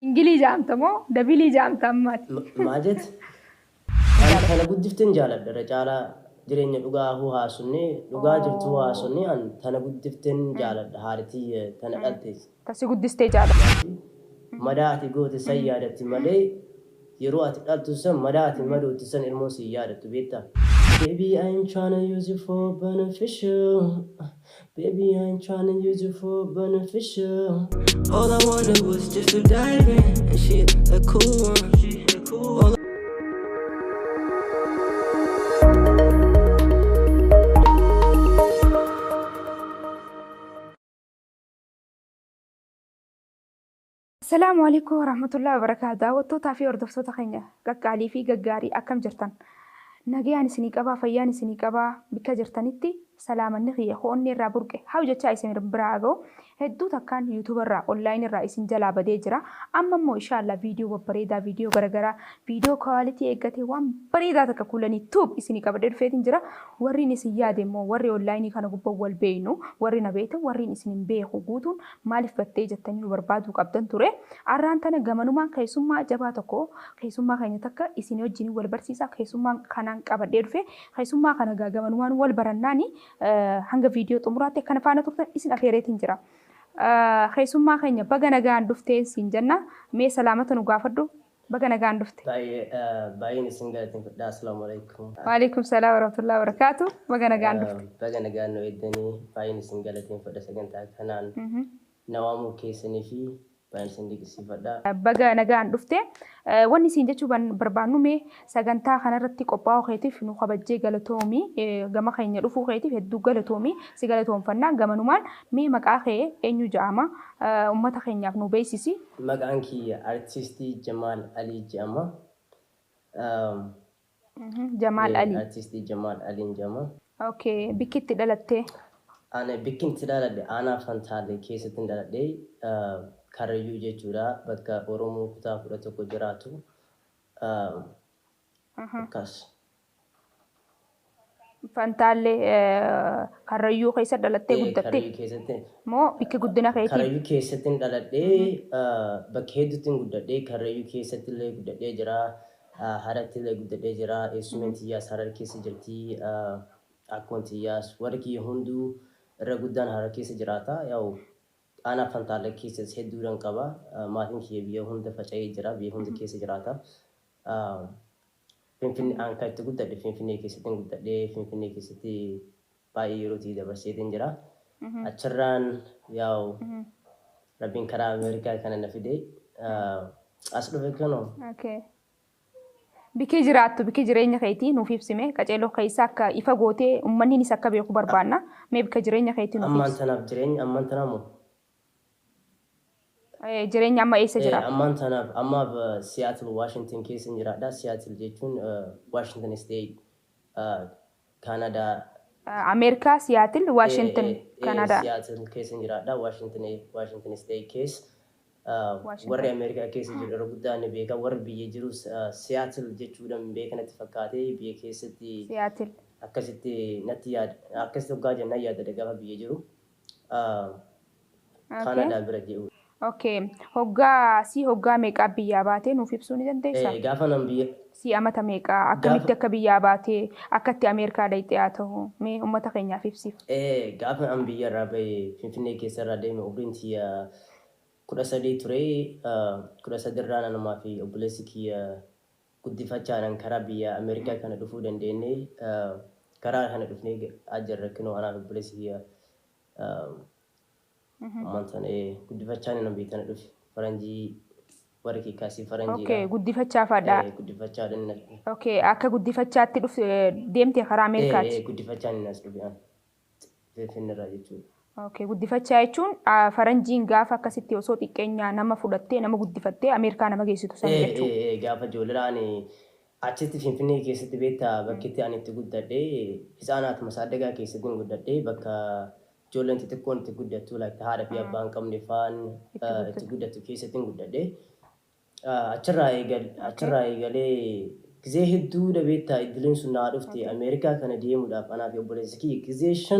إنجليزي أمتمو دبليزي أمتمت ماجد أنا قدفتن جالد رجالا jireenya dhugaa huu haasofne dhugaa jirtu huu haasofne an tana guddiften jaaladha haaritii tana dhaltees. Tasi guddistee jaaladha. Madaa ati goote san yaadatti malee yeroo ati dhaltu san madaa ati madootti san ilmoo si yaadattu beektaa. Baby, I ain't tryna use you for beneficial. Baby, I ain't tryna use you for beneficial. All I wanted was just to dive in and she a cool one. السلام عليكم ورحمة الله وبركاته. وتوتا في أردف توتا خينيا قاقالي في قاقاري أكم جرتان ناقياني سنيقابا فياني سنيقابا بكا جرتانيتي سلاما نغيه خووني الرا برقه حاوجة چاي سمير براغو هدو تاكان يوتيوبر را أونلاين را اسين جلا بدي جرا أما مو إن شاء الله فيديو ببريدا فيديو غرغرا فيديو كواليتي اگتي وان بريدا تاكا كولاني توب اسيني قابدر فيتين جرا وريني سيادي مو وري أونلايني كانوا قبوال بينو ورينا بيتو وريني اسينين بيخو قوتون مالف بتي جتاني وبربادو قبدن توري أران تانا غمانوما كيسوما جباتوكو كيسوما خيني تاكا اسيني وجيني والبرسيسا كيسوما كانان قابدر في كيسوما كانا غمانومان والبرناني hanga video xumuraatti kana faana turtan isin afeereetiin jira. Keessummaa keenya baga nagaan dhuftee siin jenna. Mee salaamata nu gaafadhu baga nagaan dhufte. Baay'een isin galateeffadha. Assalaamu alaikum. Waalaikum salaam wa rahmatullahi wa barakaatu. Baga nagaan dhufte. Baga nagaan nu eeddanii baay'een isin galateeffadha sagantaa kanaan nawaamuu keessanii fi baay'een isin dinqisiifadha. Baga nagaan dhufte. Wanni siin jechuu barbaannu mee sagantaa kanarratti qophaa'uu keetiif nu kabajjee galatoomi gama keenya dhufuu keetiif hedduu galatoomi si galatoomfannaa gamanumaan mee maqaa kee eenyu jedhama uummata keenyaaf nu beeksisi. Maqaan kiyya artistii Jamaal Alii jedhama. Jamaal Alii. Artistii Jamaal Aliin jedhama. Okay, bikkitti dhalattee? Ana bikkitti dhaladhe aanaa Fantaalee keessatti dhaladhe. Karrayyuu jechuudha bakka Oromoo kutaa 11 jiraatu akkas. Fantaalee Karrayyuu keessa dhalattee guddatte? Karrayyuu keessatti. Moo bikki guddina keetii? Karrayyuu keessatti dhaladhee bakka hedduutti guddadhee Karrayyuu keessatti illee guddadhee jira. Haratti illee guddadhee jira. Eessumeen tiyyaas Harar keessa jirti. Akkoon tiyyaas warri kiyya hunduu irra guddaan Harar keessa jiraata. Ana Fantaalee keessas hedduudhaan qaba. Maatiin kiyya biyya hunda faca'ee jira. Biyya hunda keessa jiraata. Finfinnee aan kan itti guddadhe Finfinnee keessatti guddadhee Finfinnee keessatti baay'ee yerootii dabarseetiin jira. Achirraan rabbiin karaa Ameerikaa kana na fide as dhufe kanoo. Bikki jiraattu bikki jireenya keetii nuuf ibsime qaceeloo keessa akka ifa gootee uummanni isa akka beeku barbaanna. Mee bikka jireenya keetii nuuf ibsi. Ammaan tanaaf jireenya ammaan tanaamoo. Jireenya amma eessa jiraata? Ammaan tanaaf ammaaf Seattle Washington keessa jiraadha. Seattle jechuun Washington State Canada. Ameerikaa Seattle Washington Canada. Seattle keessa jiraadha. Washington State keessa. Warri Ameerikaa keessa jiru yeroo guddaa ni beeka. Warri biyya jirus Seattle jechuudhaan beekanatti fakkaatee biyya keessatti akkasitti natti yaada. Akkasitti hoggaa jennaan yaada gaafa biyya jiru. Canada bira jiru. Okay. Hoggaa meeqaa biyyaa baatee nuuf ibsuu ni dandeessaa? Gaafa nan biyya. Si amata meeqaa akkamitti akka biyyaa baatee akkatti Ameerikaa dhayxee haa ta'u mee uummata keenyaaf ibsiif. Gaafa an biyya irraa bahee Finfinnee keessa irraa deeme umriin tiyya 13 ture. 13 irraa namaa fi obboleessi kiyya guddifachaadhaan karaa biyya Ameerikaa kana dhufuu dandeenye karaa kana dhufnee ajjarra kinoo anaaf obboleessi kiyya Amantan guddifachaan nama beekana dhufe faranjii warri kiikaasii faranjii. Okay, guddifachaa fadhaa. Guddifachaadhaan na dhufe. Okay, akka guddifachaatti dhufe deemtee karaa Ameerikaati. Guddifachaan nas dhufe Finfinneerraa jechuudha. Okay, guddifachaa jechuun faranjiin gaafa akkasitti osoo xiqqeenyaa nama fudhattee nama guddifattee Ameerikaa nama geessitu sana jechuudha. Gaafa ijoolleedhaan achitti Finfinnee keessatti beektaa bakki itti ani itti guddadhee isaanaatuma saaddagaa keessatti guddadhee bakka ijoolleen xixiqqoon itti guddattu haadha fi abbaan qabne faan itti guddattu keessatti guddadhee achirraa eegalee gizee hedduu beektaa iddileen sun naa dhufte Ameerikaa kana deemuudhaaf anaa fi obboleessi kiyya gizee 5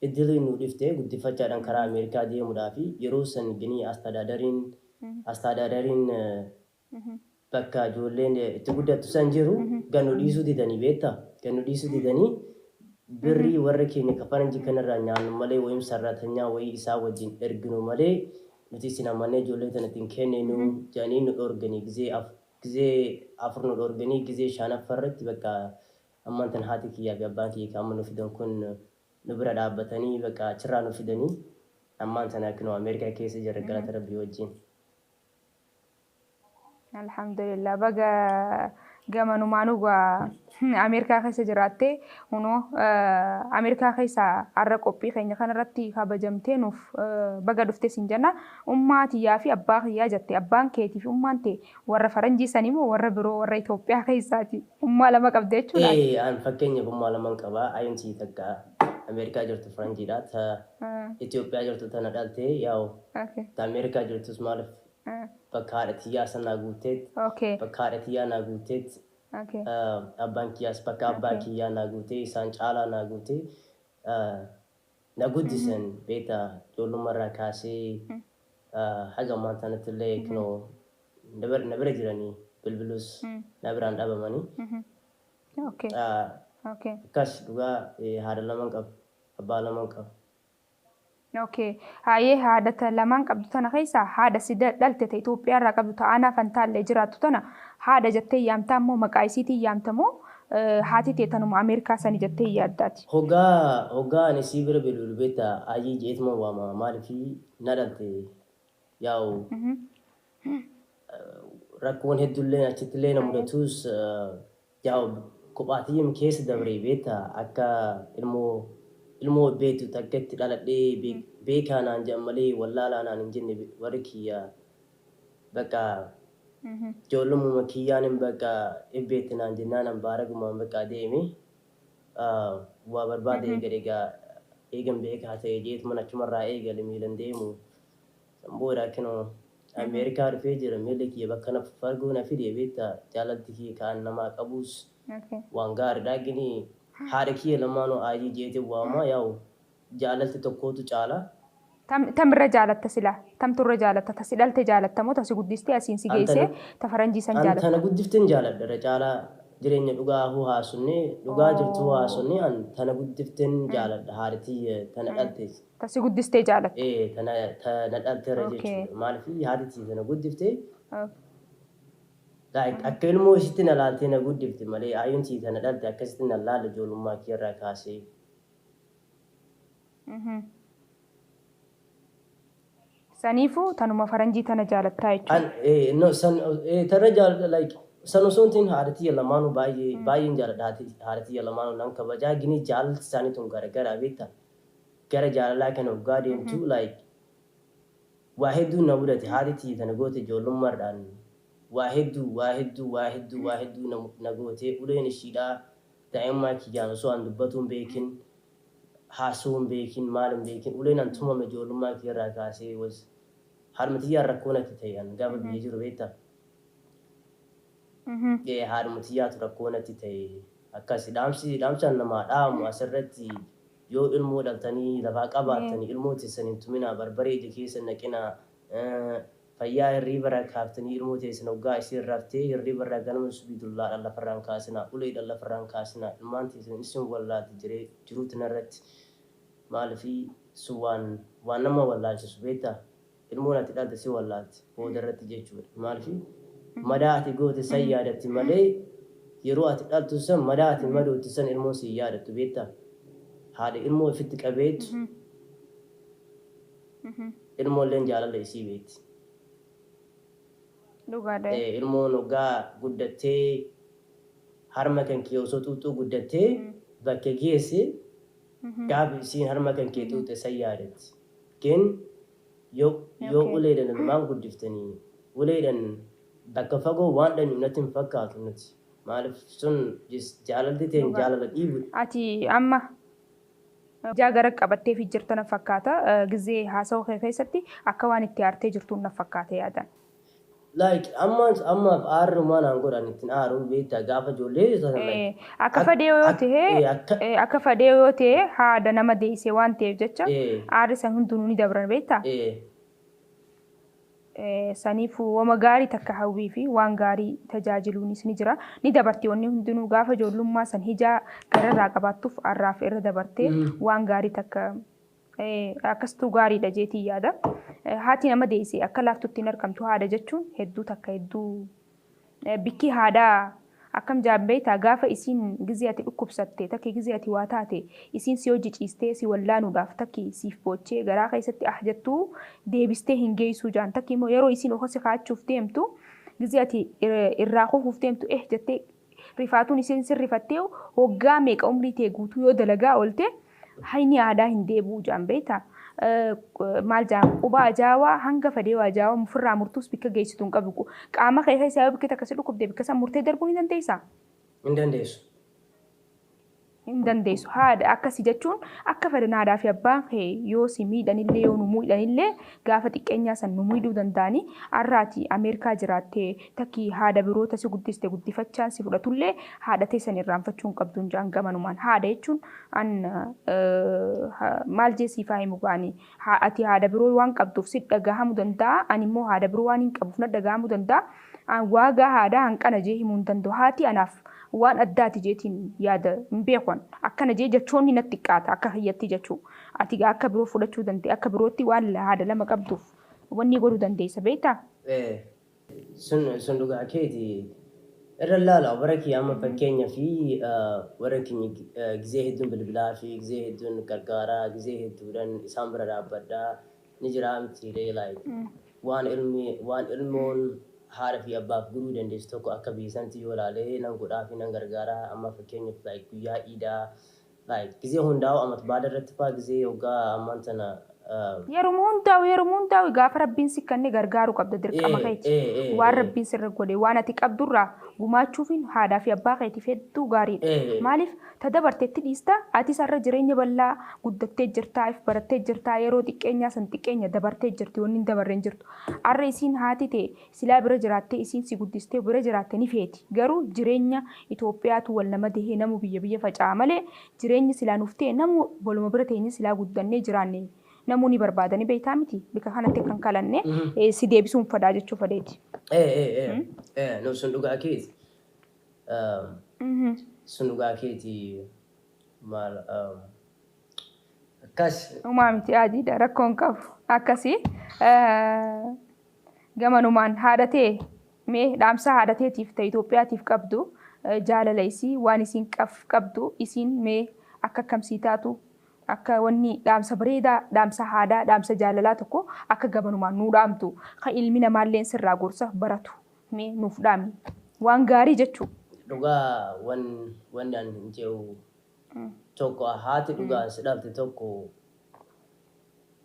iddileen nu dhufte guddifachaadhaan karaa Ameerikaa deemuudhaaf yeroo san ginii astadaadariin Astaadadariin bakka ijoolleen itti guddattu san jiru gannu dhiisuu didanii beektaa? Gannu dhiisuu didanii birrii warra keenya kafaranji kanarraa nyaannu malee wayim sarratanyaa wayii isaa wajjin erginu malee nuti isin amannee ijoollee tanattiin kenninu jedhanii nu dhorganii gizee afur nu dhorganii gizee shanaffarratti bakka ammaan tan haati kiyyaa fi abbaan kiyya kan amma nu fidan kun nu bira dhaabbatanii bakka achirraa nu fidanii ammaan tan akkuma Ameerikaa keessa jirra galata rabbii wajjin. Alhamdulillah baga gamanumaan ugaa Ameerikaa keessa jiraattee hunoo Ameerikaa keessa har'a qophii keenya kanarratti kabajamtee nuuf baga dhuftee siin jenna. Ummaa tiyyaa fi abbaa kiyyaa jette. Abbaan keetii fi ummaan ta'e warra faranjii sanii moo warra biroo warra Itoophiyaa keessaati? Ummaa lama qabda jechuudha. An fakkeenyaaf ummaa lama qaba. Ayimsii takka Ameerikaa jirtu faranjiidha. Itoophiyaa jirtu tana dhaltee yaa'u ta Ameerikaa jirtus maaliif bakka haadha tiyyaa sanaa guuteet bakka haadha tiyyaa naa guuteet abbaan kiyyaas bakka abbaa kiyyaa naa guutee isaan caalaa naa guutee na guddisan beektaa ijoollummaarraa kaasee haga ammaan tanatti illee kunoo na bira jiranii bilbilus na biraan dhabamanii akkas dhugaa haadha lamaan qaba abbaa lamaan qaba. Haayee haadha lamaan qabdu tana keessa haadha si dhalte ta'e Itoophiyaa irraa qabdu ta'anaa fantaallee jiraattu tana haadha jettee yaamtaa immoo maqaa isiitiin yaamtamoo haati teetanuma Ameerikaa sanii jettee yaaddaati. Hoggaa ani sii bira bilbilu beektaa ayii jeetuma waama maaliifii na dhalte yaa'u rakkoon hedduullee achittillee na mudatus yaa'u kophaatiyyum keessa dabree beektaa akka ilmoo beektu takkatti dhaladhee beekaa naan jedhan malee wallaalaa naan hin jenne warri kiyya bakka ijoollummaa kiyyaanin bakka ebbeetti naan jennaan baaragumaan bakka deeme waa barbaade eega eegan beekaa ta'e jeetuma achumarraa eegale miilan deemu booda kinoo Ameerikaa dhufee jira miilli kiyya bakka na fargoo na fide beektaa jaalalti kiyya kaan namaa qabus waan gaariidhaa ginii haadha kiyya lamaanuu ayii jeetee waamaa yaa'u jaalalti tokkootu caala. Tamirra jaalatta sila tamturra jaalatta tasi dhalte jaalatta moo tasi guddistee asiin si geessee ta faranjii san jaalatta. Tana guddifteen jaaladha irra caalaa jireenya dhugaa haasofnee dhugaa jirtu haasofnee an tana guddifteen jaaladha haadhatii tana dhalte. Tasi guddistee jaalatta. Tana dhalte irra jechuudha maaliif haadhatii tana guddiftee. Akka ilmoo isitti na laaltee na guddifte malee ayyuuntii tana dhalte akkasitti na laala ijoollummaa kee irraa kaasee. Saniifuu tanuma faranjii tana jaalattaa jechuudha. Tana jaaladha san osoo hin ta'in haadhatii lamaanuu baay'een jaaladha haadhatii lamaanuu nan kabajaa gini jaalalti isaanii tun garagaraa beektaa gara jaalalaa kana waggaa deemtu waa hedduu na mudate haadhatii tana goote ijoollummaadhaan. Waa hedduu na gootee uleen ishiidhaa daa'immaa kiyyaan osoo an dubbatuun beekin haasuun beekin maalin beekin uleen an tumame ijoollummaa kee irraa kaasee haadhumtiyyaan rakkoo natti ta'e gaafa biyya jiru beektaa. Haadhumtiyyaatu rakkoo natti ta'e akkas dhaamsaan namaa dhaamu asirratti yoo ilmoo dhaltanii lafaa qabaattanii ilmoo teessaniin tuminaa barbaree ija keessa naqinaa. Fayyaa hirriba irraa kaaftanii ilmoo teessan hoggaa isiin raftee hirriba irraa ganama subiidullaadhaan lafarraan kaasinaa uleedhaan lafarraan kaasinaa ilmaan teessan isin wallaatti jiruutin irratti maaliifii sun waan nama wallaalchisu beektaa ilmoon ati dhalte si wallaatti booda irratti jechuudha maaliifii madaa ati goote san yaadatti malee yeroo ati dhaltu san madaa ati madootti san ilmoon si yaadattu beektaa haadha ilmoo ifitti qabeetu ilmoolleen jaalala isii beekti. Ilmoon hoggaa guddattee harma kan kee osoo xuuxuu guddattee bakka geesse gaafa isiin harma kan kee xuuxe san yaadatti. Ken yoo uleedhaan ilmaan guddiftanii uleedhaan bakka fagoo waan dhanyu natti hin fakkaatu nuti maaliif sun jaalalli ta'e jaalala dhiibudha. Ati amma jaa gara qabattee fi jirtan fakkaata gizee haasawaa keessatti akka waan itti aartee jirtuun na fakkaate yaadan. Ammaaf aarrumaan aan godhan ittiin aaruu beektaa gaafa ijoollee akka fadhee yoo ta'e haadha nama deessee waan ta'eef jecha aarri san hundinuu ni dabran beektaa. saniifuu wama gaarii takka hawwii fi waan gaarii tajaajiluunis ni jira. Ni dabartii wanni hundinuu gaafa ijoollummaa san hijaa gararraa qabaattuuf arraaf irra dabartee waan gaarii takka akkasituu gaariidha jeetii yaada. Haati nama deessee akka laaftutti hin argamtu haadha jechuun hedduu takka hedduu bikki haadhaa akkam jaabbeetaa gaafa isiin gizee ati dhukkubsatte takki gizee ati waa taate isiin si hojii ciistee si wallaanuudhaaf takki siif boochee garaa keessatti jettuu deebistee hin geessuu jaan takki immoo yeroo isiin okosi kaachuuf deemtu gizee ati irraa kufuuf deemtu jettee rifaatuun isiin sirrifattee hoggaa meeqa umrii ta'e guutuu yoo dalagaa oolte hayni aadaa hin deebi'u jaan beektaa. Maal jaan quba ajaawaa hanga fedhee ajaawaa mufirraa murtuus bikka geessitu hin qabu. Qaama keessa isaa bikka takka si dhukkubdee bikka san murtee darbuu ni dandeessaa? Hin dandeessu. Hin dandeessu. Haadha akkasii jechuun akka fedhan haadhaa fi abbaan kee yoo si miidhanillee yoo nu miidhanillee gaafa xiqqeenyaa san nu miidhuu danda'anii har'aati Ameerikaa jiraattee takki haadha biroota si guddiste guddifachaan si fudhatullee haadha teessan irraanfachuu hin qabdu hin jaan gamanumaan. Haadha jechuun maal jeesiifaa himu baanii ati haadha biroo waan qabduuf si dhagahamuu danda'a ani immoo haadha biroo waan hin qabuuf na dhagahamuu danda'a. Waagaa haadhaa hanqana jee himuu hin danda'u. Haati anaaf waan addaati jeetiin yaada hin beekon akkana jee jechoonni natti xiqqaata akka hiyyatti jechuu ati akka biroo fudhachuu dandeenya akka birootti waan haadha lama qabduuf wanni godhuu dandeessa beektaa? Sun dhugaa keeti irra laala bara kiyya amma fakkeenyaa fi warra keenya gizee hedduun bilbilaa fi gizee hedduun gargaaraa gizee hedduudhaan isaan bira dhaabbadhaa ni jira mitiiree waan ilmoon haadha fi abbaaf guruu dandeessu tokko akka biyyisanti yoo ilaalee nan godhaa fi nan gargaaraa amma fakkeenyaaf guyyaa iidaa gizee hundaa'u amat baada irratti fa'aa gizee yookaan ammaan tana yeroo hundaa'u gaafa rabbiin si kanneen gargaaru qabda dirqama keeti waan rabbiin sirra godhe waan ati qabdurraa gumaachuufiin haadhaa fi abbaa keetiif hedduu gaariidha. Maaliif tadabarteetti dhiista ati sarara jireenya bal'aa guddattee jirtaa if barattee jirtaa yeroo xiqqeenyaa san xiqqeenya dabartee jirti wanni hin dabarreen jirtu. Har'a isiin haati ta'e silaa bira jiraattee isiin si guddistee bira jiraatte ni feeti. Garuu jireenya Itoophiyaatu wal nama dahee namu biyya faca'a malee jireenya silaa nuuf ta'e namu boluma bira ta'e silaa guddannee jiraanne. Namoonni barbaadanii beektaa miti bika kanatti kan kalanne si deebisuun fadaa jechuu fadeeti. No sun dhugaa keeti. Sun dhugaa keeti maal akkas. Uumaa miti adiidha rakkoon qabu akkasii gamanumaan haadhatee mee dhaamsa haadhateetiif ta'e Itoophiyaatiif qabdu jaalala isii waan isiin qabdu isiin mee akka akkamsii taatu. Akka wanni dhaamsa bareedaa, dhaamsa aadaa, dhaamsa jaalalaa tokko akka gamanumaan nuu dhaamtu kan ilmi namaallee sirraa gorsa baratu mee nuuf dhaami. Waan gaarii jechuudha. Dhugaa wanni ani hin jedhu tokko haati dhugaan si dhabde tokko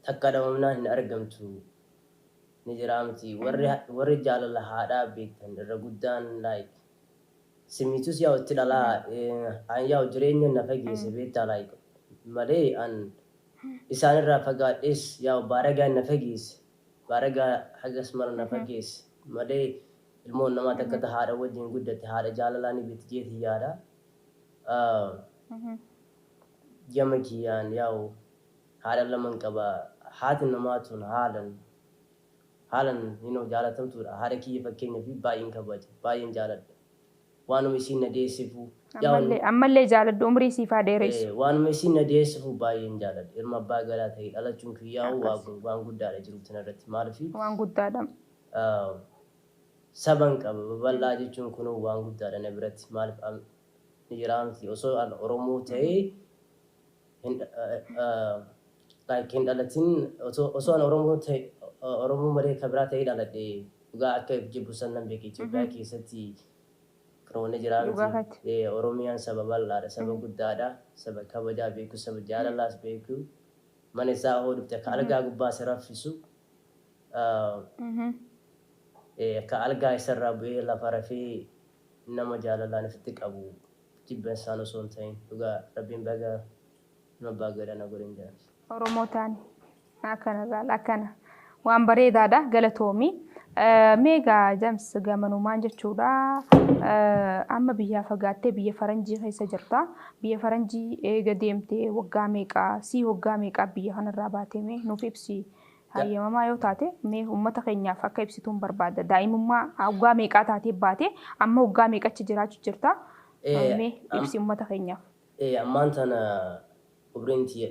takka dhabamnaan hin argamtu ni jira miti. Warri jaalala haadhaa beektan irra guddaan simitus yaa itti dhalaa yaa jireenya na fageesse beektaa malee isaan irraa fagaadhees yaa baaragaa na fageesse baaragaa hagas mara na fageesse malee ilmoon namaa takka haadha wajjin guddatte haadha jaalalaa ni beekti jeetii yaada. Gama kiyyaan yaa haadha laman qaba haati namaa tun haalan jaalatamtuudha. Haadha kiyya fakkeenyaa fi baay'een kabaja baay'een jaaladha. Waanuma isiin na deessifu. Ammallee jaaladhu umrii siifaa dheeressu. Waanuma isiin na deessifu baay'een jaaladha. Ilma abbaa galaa ta'e dhalachuun kiyyaa'u waan guddaadha jiruutin irratti maaliifi. Waan guddaadha. Saban qaba babal'aa jechuun kunuu waan guddaadha na biratti maaliif ni jira miti osoo Oromoo ta'ee hin dhalatin osoo Oromoo ta'e Oromoo malee kan biraa ta'ee dhaladhe dhugaa akka jibbu sannan beeku Itoophiyaa keessatti. Roonni jiraatu Oromiyaan saba bal'aadha saba guddaadha saba kabajaa beeku saba jaalalaas beeku mana isaa hoo dhufte akka algaa gubbaa isa raffisu akka algaa isarraa bu'ee lafa rafee nama jaalalaan ofitti qabu jibban isaan osoo hin ta'in dhugaa rabbiin baga nama abbaa gadaa na godhin jedhan. Oromoo taane akkana waan bareedaadha galatoomii. Meegaa James gamanumaan jechuudha. Amma biyyaa fagaattee biyya faranjii keessa jirta. Biyya faranjii eega deemtee waggaa meeqaa biyya kanarraa baatee nuuf ibsi Hayyamamaa yoo taate mee uummata keenyaaf akka ibsituun barbaada. Daa'imummaa waggaa meeqaa taatee baate amma waggaa meeqachi jiraachuu jirta? Mee ibsi uummata keenyaaf. Ammaan tana umriinti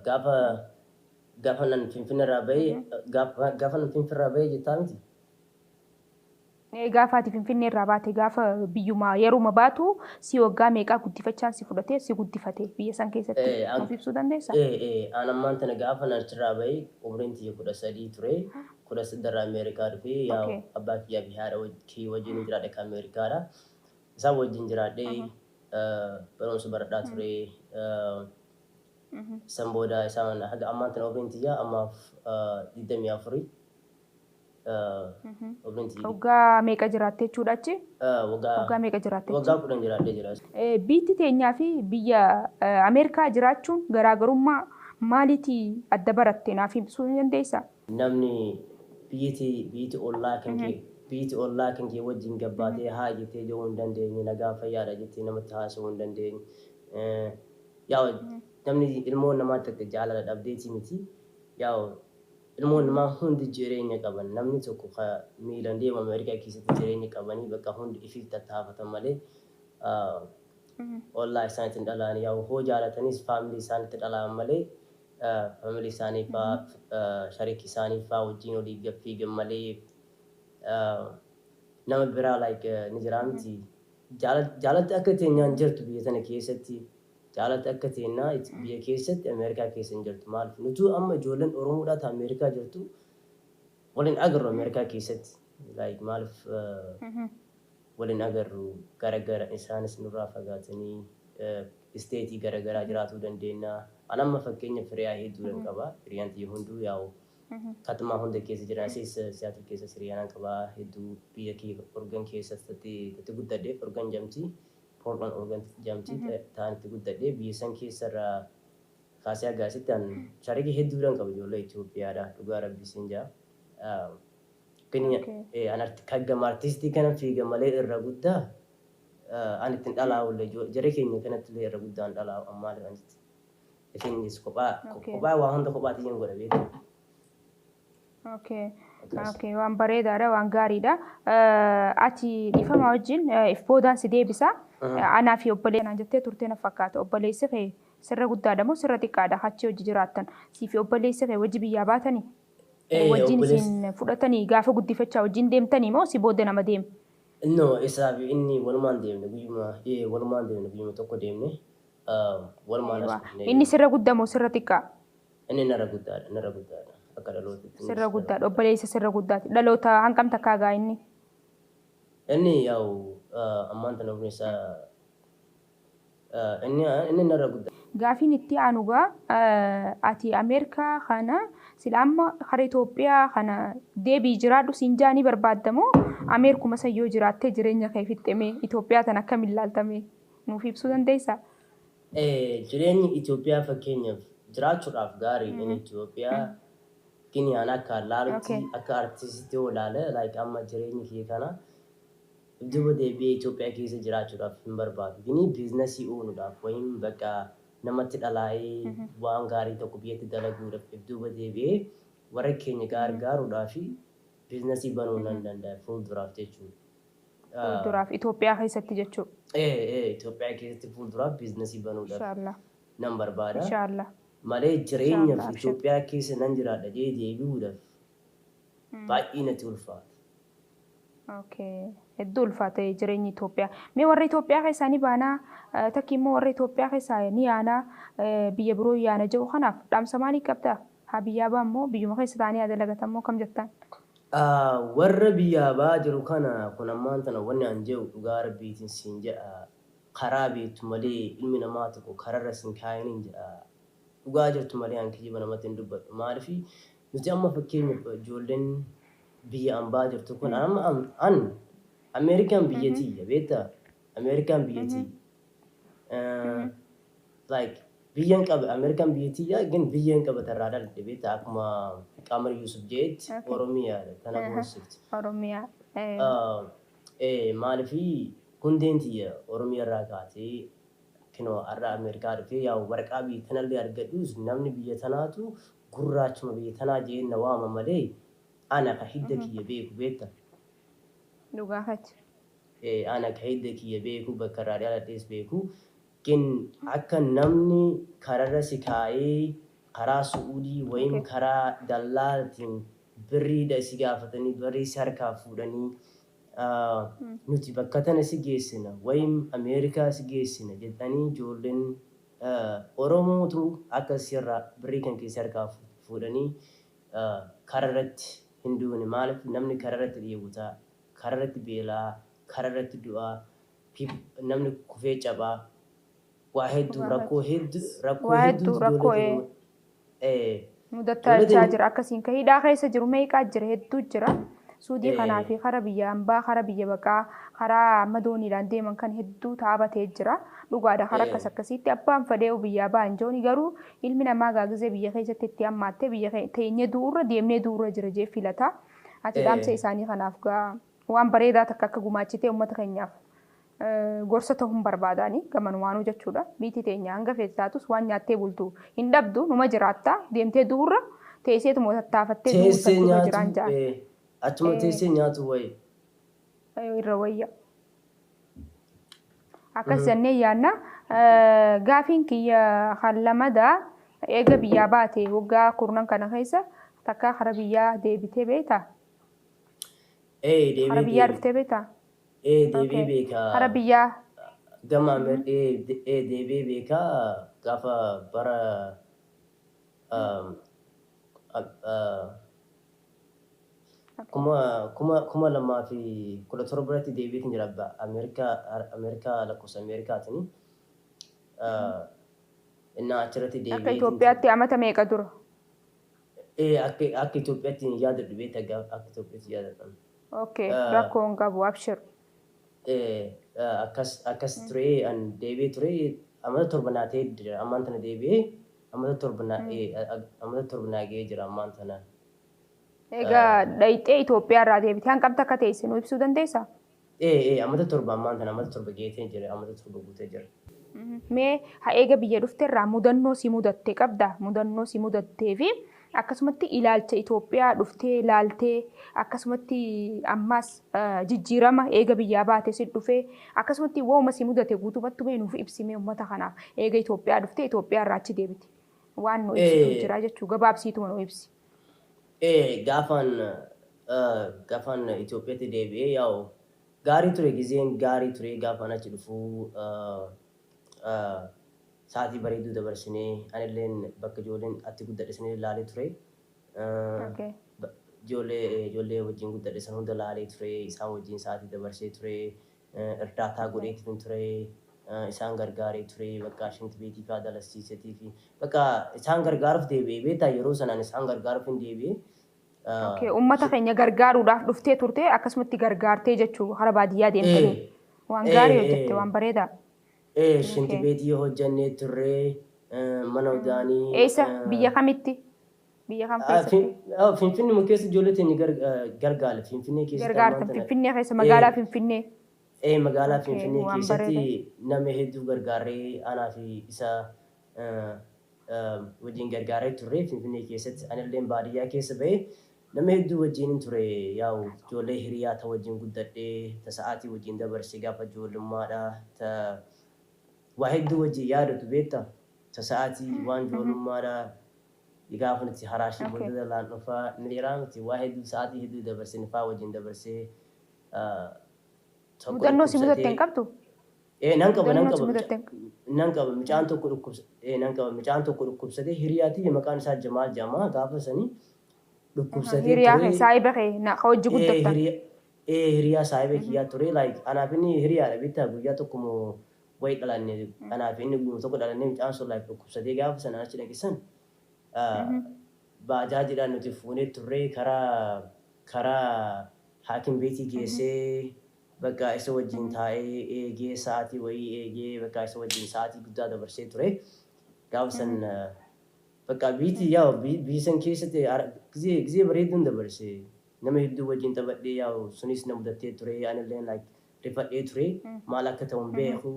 gaafa nan Finfinneerraa bahee gaafa nan Finfinneerraa bahee jettaa miti? Gaafa ati Finfinneerraa baate gaafa biyyuma yeruma baatu si waggaa meeqaa guddifachaan si fudhatee si guddifate biyya san keessatti nuuf ibsuu dandeessaa? An ammaan tana gaafa nan achirraa bahee umriinti 13 ture. 13 Ameerikaa dhufee yaa abbaa kiyyaa fi haadha kee wajjin jiraadhe kan Ameerikaadha. Isaan wajjin jiraadhee barumsa baradhaa ture. San booda isaan haga ammaan tana umriinti yaa ammaaf 24. Waggaa meeqa jiraatte jechuudha achi? Waggaa meeqa jiraatte? Waggaa 10 jiraadhee jira. Biyyi teenyaa fi biyya Ameerikaa jiraachuun garaagarummaa maaliitii adda baratte naaf ibsuu ni dandeessaa? Namni biyyi ollaa kan kee wajjin gabbaatee haa jettee jedhuu hin dandeenye, nagaa fayyaadha jettee namatti haasa'uu hin dandeenye. Yaa namni ilmoon namaatti akka jaalala dhabdeetii miti. Yaa ilmoon namaa hundi jireenya qaban. Namni tokko miilaan deema Ameerikaa keessatti jireenya qabanii bakka hundi ifiif tattaafatan malee ollaa isaaniitiin dhalaan yaa hoo jaalatanis faamilii isaaniitti dhalaan malee faamilii isaanii fa'aa shariikii isaanii fa'aa wajjin olii gaffiigan malee nama biraa ni jiraa miti. Jaalatti akka teenyaan jirtu biyya tana keessatti jaalatti akka teenyaa biyya keessatti Ameerikaa keessa hin jirtu. Maaliif nuti amma ijoolleen Oromoodhaa ta'an Ameerikaa jirtu waliin agarru Ameerikaa keessatti. Maaliif waliin agarru garagara isaanis nurraa fagaatanii isteetii garagaraa jiraatuu dandeenya. An amma fakkeenya firiyaa hedduu qaba. Firiyaan xiyya hunduu yaa'u katamaa hunda keessa jiran Siyaatil keessa firiyaan qaba hedduu biyya kee Organ keessatti guddadheef Organ jamtii. Portland Organ jamtii ta'anitti guddadhee biyya san keessarraa kaasee agaasitti an shariikii hedduudhaan qaba ijoollee Itoophiyaadha. Dhugaa rabbii siin jaa. Kaggama artistii kana fiiga malee irra guddaa ani ittiin dhalaa olle jara keenya kanatti illee irra guddaan dhalaa ammaa jedhanitti. Isheenis kophaa waa hunda kophaatti hin godha beeku. Waan bareedaadha waan gaariidha. Ati dhiifama wajjin if boodaan si deebisa. Anaa fi obboleessi jettee turtee na fakkaata. Obboleessi kee sirra guddaadha moo sirra xiqqaadha? Achi hojii jiraattan. Sii fi obboleessi kee wajji biyyaa baatanii? Wajjin isin fudhatanii gaafa guddifachaa wajjin deemtanii moo si booda nama deemu? Isaa fi inni walumaan deemne guyyuma tokko deemne walumaan as dhufne. Inni sirra guddaa moo sirra xiqqaa? Inni narra guddaadha. Akka dhalootaatti. Sirra guddaadha. Obboleessi sirra guddaati. Dhaloota hangam takkaa gaa inni? Inni yaa'u ammaan tana ofin isaa inni narra guddaa. Gaafiin itti aanugaa ati Ameerikaa kana sila amma hara Itoophiyaa kana deebii jiraadhu siin jaanii barbaaddamoo Ameerikuma sayyoo jiraattee jireenya kee fixxemee Itoophiyaa tana akkamiin ilaaltamee nuuf ibsuu dandeessaa? Jireenyi Itoophiyaa fakkeenyaaf jiraachuudhaaf gaarii inni Itoophiyaa Keniyaan akka laalutti akka artiistii yoo ilaale amma jireenyi kee kana duuba deebi'ee Itoophiyaa keessa jiraachuudhaaf hin barbaadu. Gini biizinasii uunuudhaaf wayim bakka namatti dhalaa'ee waan gaarii tokko biyyatti dalaguudhaaf duuba deebi'ee warra keenya gargaaruudhaa fi biizinasii banuu nan danda'a fuulduraaf jechuudha. Fuulduraaf Itoophiyaa keessatti jechuudha. Itoophiyaa keessatti fuulduraaf biizinasii banuudhaaf nan barbaada. Malee jireenyaaf Itoophiyaa keessa nan jiraadha jee deebi'uudhaaf baay'ee natti ulfaata. Hedduu ulfaata jireenyi Itoophiyaa. Mee warra Itoophiyaa keessaa ni baanaa takki immoo warra Itoophiyaa keessaa ni yaanaa biyya biroo yaana jedhu kanaaf dhaamsa maalii qabdaa? Haa biyyaa baa immoo biyyuma keessa taa'anii haa dalagatan immoo kam jettaan? Warra biyyaa baa jiru kana kun ammaan tana wanni an jedhu dhugaa rabbiitiin siin jedha karaa beektu malee ilmi namaa tokko kararra siin kaayaniin jedha dhugaa jirtu malee an kijjiba namatti hin dubbadhu. Maaliif nuti amma fakkeenyaaf ijoolleen biyya ambaa jirtu kun an Ameerikaan biyyattii beektaa? Ameerikaan biyyattii. Biyyan qaba Ameerikaan biyyattii gin biyyan qaba tarraa dhalte beektaa akkuma Qamar Yusuf jeetti Oromiyaadha kana boonsifti. Oromiyaa. Maaliif hundeen tiyya Oromiyaarraa kaatee kinoo har'a Ameerikaa dhufee yaa waraqaa biyya tanallee argadhus namni biyya tanaatu gurraachuma biyya tanaa jeen na waama malee ana ka hidda kiyya beeku beekta. Dhugaa kachi. Ana ka hidda kiyya beeku bakka irraa dhaladhees beeku. Kin akka namni kararra si kaa'ee karaa Su'uudii wayim karaa dallaaltiin birriidha si gaafatanii birrii si harkaa fuudhanii nuti bakka tana si geessina wayim Ameerikaa si geessina jedhanii ijoolleen Oromootu akka sirraa birrii kan keessa harkaa fuudhanii kararratti hin duune maaliif namni kararratti dheebutaa kararratti beelaa kararratti du'aa namni kufee cabaa waa hedduu rakkoo hedduu mudatachaa jira akkasiin ka hidhaa keessa jiru meeqaa jira hedduu jira. Suudii kanaa fi karaa biyya hambaa karaa biyya baqaa karaa madooniidhaan deeman kan hedduu taabatee jira. Dhugaadha karaa akkas akkasiitti abbaan fedhee biyyaa ba'an jooni garuu ilmi namaa gaagizee biyya keessatti itti hammaattee biyya teenyee du'urra deemnee du'urra jira jee filata. Ati dhaamsa isaanii kanaaf waan bareedaa takka akka gumaachitee uummata keenyaaf gorsa ta'uu hin barbaadani gamanumaanuu jechuudha. Biitii teenya hanga feetaatus waan nyaattee bultu hin dhabdu numa jiraatta deemtee du'urra teesseetuma tattaafattee du'urra jiraan jaan. Achuma teessee nyaatu wayi. Irra wayya. Akkas jennee yaadna gaafiin kiyya hallamadaa eega biyyaa baate waggaa kurnan kana keessa takka karaa biyyaa deebitee beektaa? Deebitee. Karaa biyyaa dhuftee beektaa? Deebitee beekaa. Karaa biyyaa. Gama deebitee beekaa gaafa bara kuma lamaa fi 17 biratti deebiitiin jira Ameerikaa lakkoofsa Ameerikaatiin. Innaa achirratti deebiitiin. Akka Itoophiyaatti amata meeqa dura? Akka Itoophiyaatti hin yaadadhu beektaa akka Itoophiyaatti yaadadhan. Okay, rakkoo hin qabu abshir. Akkas ture an deebi'ee ture amata 7 naa ta'ee jira ammaan tana deebi'ee amata 7 naa ga'ee jira ammaan tana. Egaa dhayixee Itoophiyaa irraa deebitee hanqabta akka ta'e isin ibsuu dandeessaa? Amata 7 ammaan tana amata 7 geetee jira amata 7 guutee jira. Mee eega biyya dhufte irraa mudannoo si mudatte qabda mudannoo si mudattee fi akkasumatti ilaalcha Itoophiyaa dhuftee ilaaltee akkasumatti ammas jijjiirama eega biyyaa baate si dhufee akkasumatti waa'uma si mudate guutumatti mee nuuf ibsimee uummata kanaaf eega Itoophiyaa dhuftee Itoophiyaa irraa achi deebite waan nu ibsitu jira jechuu gabaabsiituma nu ibsi. Gaafan Itoophiyaatti deebi'ee yaa'u gaarii ture gizeen gaarii ture gaafan achi dhufuu sa'aatii bareedduu dabarsinee anilleen bakka ijoolleen atti guddadhisanii ilaalee ture. Ijoollee wajjin guddadhisan hunda ilaalee ture isaan wajjin sa'aatii dabarsee ture irdaataa godheetiin ture isaan gargaaree ture bakka shinti beetii fa'aa dalasiisetii fi bakka isaan gargaaruuf deebi'ee beektaa yeroo sanaan isaan gargaaruuf hin deebi'ee. Uummata keenya gargaaruudhaaf dhuftee turte akkasumatti gargaartee jechuudha hara baadiyyaa deemtanii waan gaarii hojjette waan bareedaa. Shinti beetii hojjannee turre mana udaanii. Eessa biyya kamitti? Biyya kam keessatti? Finfinnee keessa ijoollee teenya gargaara Finfinnee keessa. Gargaartan Finfinnee keessa magaalaa Finfinnee. Magaalaa Finfinnee keessatti nama hedduu gargaaree anaa fi isa wajjin gargaaree turre Finfinnee keessatti anillee baadiyyaa keessa ba'ee nama hedduu wajjin ture yaa'u ijoollee hiriyaa ta wajjin guddadhee ta sa'aatii wajjin dabarsee gaafa ijoollummaadha ta waa hedduu wajjin yaadatu beekta ta sa'aatii waan ijoollummaadha gaafa nuti haraashii booda laan dhufaa miiraa nuti waa hedduu sa'aatii hedduu dabarsee faa wajjin dabarsee. Mudannoo si mudatte hin qabdu? Nan qaba mucaan tokko dhukkubsatee hiriyaatii maqaan isaa Jamaal Jamaa gaafa sanii dhukkubsatee hiriyaa kee saayiba kee na hojii guddattan. Hiriyaa saayiba kiyyaa ture anaaf inni hiriyaadha beektaa guyyaa tokko moo wayii dhalanne anaaf inni guyyaa tokko dhalannee mucaan sun dhukkubsatee gaafa sana achi dhageessan baajaajiidhaan nuti fuunee turre karaa haakim beetii geessee. Bakka isa wajjin taa'ee eegee sa'aatii wayii eegee bakka isa wajjin sa'aatii guddaa dabarsee ture. Gaafa san bakka biitii yaa'u biisan keessatti gizee bareedduun dabarse nama hedduu wajjin taphadhee yaa'u sunis na mudattee ture anillee rifadhee ture maal akka ta'u hin beeku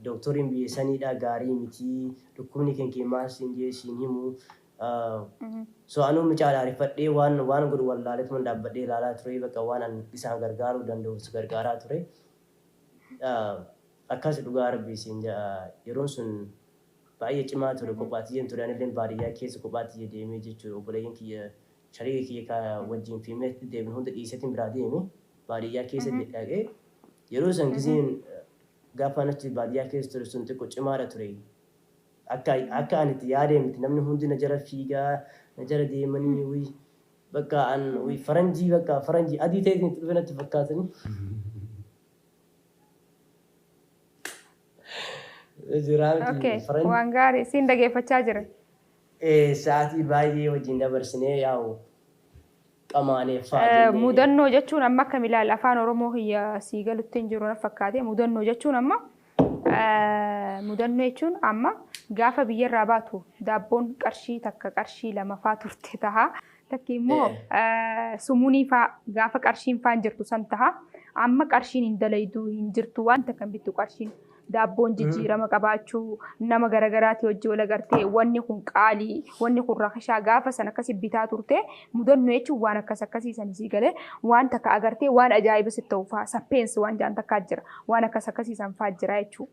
dooktoriin biyya saniidha gaarii miti dhukkubni kan kee maal siin jee siin himu So anuu mucaa ariifadhee waan godhu wallaalee tuma dhaabbadhee ilaalaa ture bakka waan isaan gargaaruu danda'u gargaaraa ture. Akkas dhugaa Rabbiisiin yeroon sun baay'ee cimaa ture kophaatiyyeen ture anillee baadiyyaa keessa kophaatiyyee deemee jechuudha obboleeyyiin kiyya sharii kiyya wajjin fiimeetti deebiin hunda dhiisetiin biraa deeme baadiyyaa keessa dhaqee yeroo san giseen gaafa achi baadiyyaa keessa ture sun xiqqoo cimaadha ture. Akka ani itti yaadee miti namni hundi na jala fiigaa na jala deemanii bakka faranjii adii ta'eetiin itti dhufe natti fakkaatanii. Waan gaarii siin dhageeffachaa jira. Sa'aatii baay'ee wajjin dabarsinee yaa'u qamaanee fa'aa. Mudannoo jechuun amma akkam ilaala afaan Oromoo hiyya sii galutti hin jiru na fakkaate mudannoo jechuun amma mudannoo jechuun amma gaafa biyyarraa baatu daabboon qarshii takka qarshii lama fa'aa turte taha takki immoo sumuunii fa'aa gaafa qarshiin fa'aa hin jirtu san taha amma qarshiin hin dalayduu hin jirtu waan takka bittu qarshiin. Daabboon jijjiirama qabaachuu nama garagaraati hojii wal agartee wanni kun qaalii wanni kun rakishaa gaafa san akkasi bitaa turte mudannoo jechuun waan akkasiisan isii galee waan takka agartee waan ajaa'iba sitti ta'u fa'aa sappeensi waan jaan takkaa jira waan akkasiisan fa'aa jira jechuudha.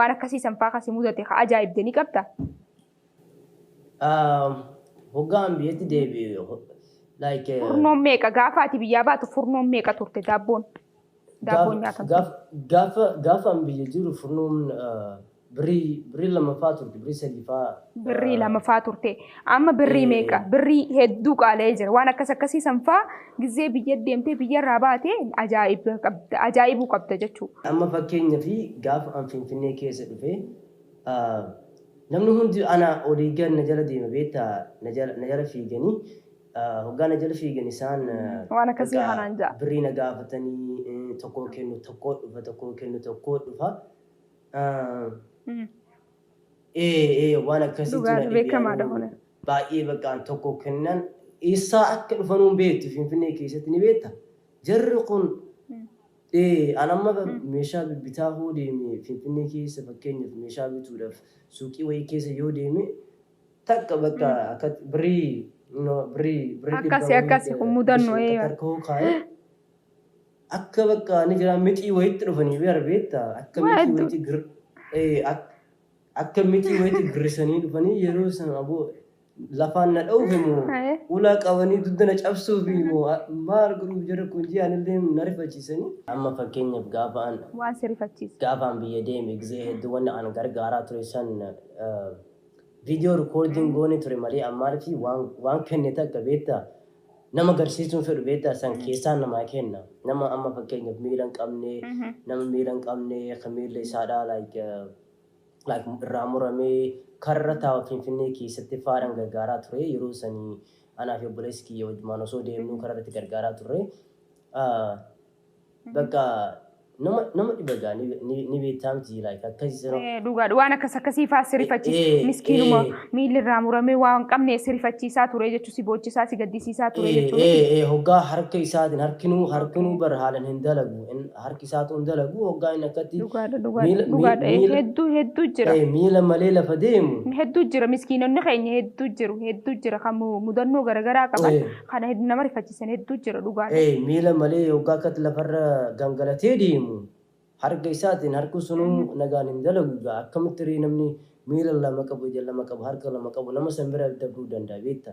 Waan akkasiisan fa'aa kasi mudate haa ajaa'ibde ni qabda. Hoggaan biyyatti deebi'e. Furnoon meeqa gaafa ati biyyaa baatu furnoon meeqa turte daabboon? Gaafa biyya jiru furnoon birrii lama fa'aa turte birrii sadii fa'aa. Birrii lama fa'aa turte amma birrii meeqa birrii hedduu qaala'ee jira waan akkasiisan fa'aa gizee biyya deemtee biyyarraa baatee ajaa'ibuu qabda jechuudha. Amma fakkeenyaaf gaafa an Finfinnee keessa dhufe namni hundi ana olii gad na jala deema beektaa na jala fiiganii hoggaan na jala fiigan isaan waan akkasii kanaan ja'a. Birrii na gaafatanii tokko kennu tokko dhufa tokko kennu tokko dhufa. Waan akkasiitu beekamaadha hone. Baay'ee bakkaan tokko kennan eessaa akka dhufanuun beektu Finfinnee keessatti ni beekta. Jarri kun an amma meeshaa bitaa hoo deeme Finfinnee keessa fakkeenyaaf meeshaa bituudhaaf suuqii wayii keessa yoo deeme takka bakka akka birrii akkasi kun mudannoo harka kaa'ee akka bakka ni jira mixii wayitti dhufanii beera beektaa akka mixii wayitti girrisanii dhufanii yeroo san aboo lafaan na dha'uuf immoo ulaa qabanii dudda na cabsuuf immoo maal godhuuf jira kun ji'aanillee na rifachiisanii. Amma fakkeenyaaf gaafaan biyya deeme gisee hedduu wanni an gargaaraa ture san viidiyoo rikoordiin goone ture malee ammaa fi waan kenne takka beektaa nama agarsiisuun fedhu beektaa san keessaa namaa kenna. Nama amma fakkeenyaaf miila hin qabne nama miila hin qabne kan miila isaadhaa irraa muramee karra taa'u Finfinnee keessatti faadhaan gargaaraa ture yeroo sanii anaa fi obboleessi kiyya wajjumaan osoo deemnuu karaa irratti gargaaraa turre bakka nama dhibagaa ni beektaamti akkasii dhugaadha waan akkasii fa'aa sirrifachiisa miskiinuma miilli irraa muramee waan qabne sirrifachiisaa ture jechuun si boochisaa si gaddisiisaa ture jechuudha. Hoggaa harka isaatiin harkinuu bara haalan hin dalagu harki isaatu hin dalagu hoggaa inni akkatti dhugaadha hedduu jira. Miila malee lafa deemu. Hedduu jira miskiinonni keenya hedduu jira kan mudannoo garaagaraa qaban kana nama rifachiisan hedduu jira dhugaadha. Miila malee hoggaa akkatti lafarra gangalatee deemu. Harka isaatiin harki sunuu nagaan hin dalagu akkamitti namni miila lama qabu ija lama qabu harka lama qabu nama san bira dabruu danda'a beektaa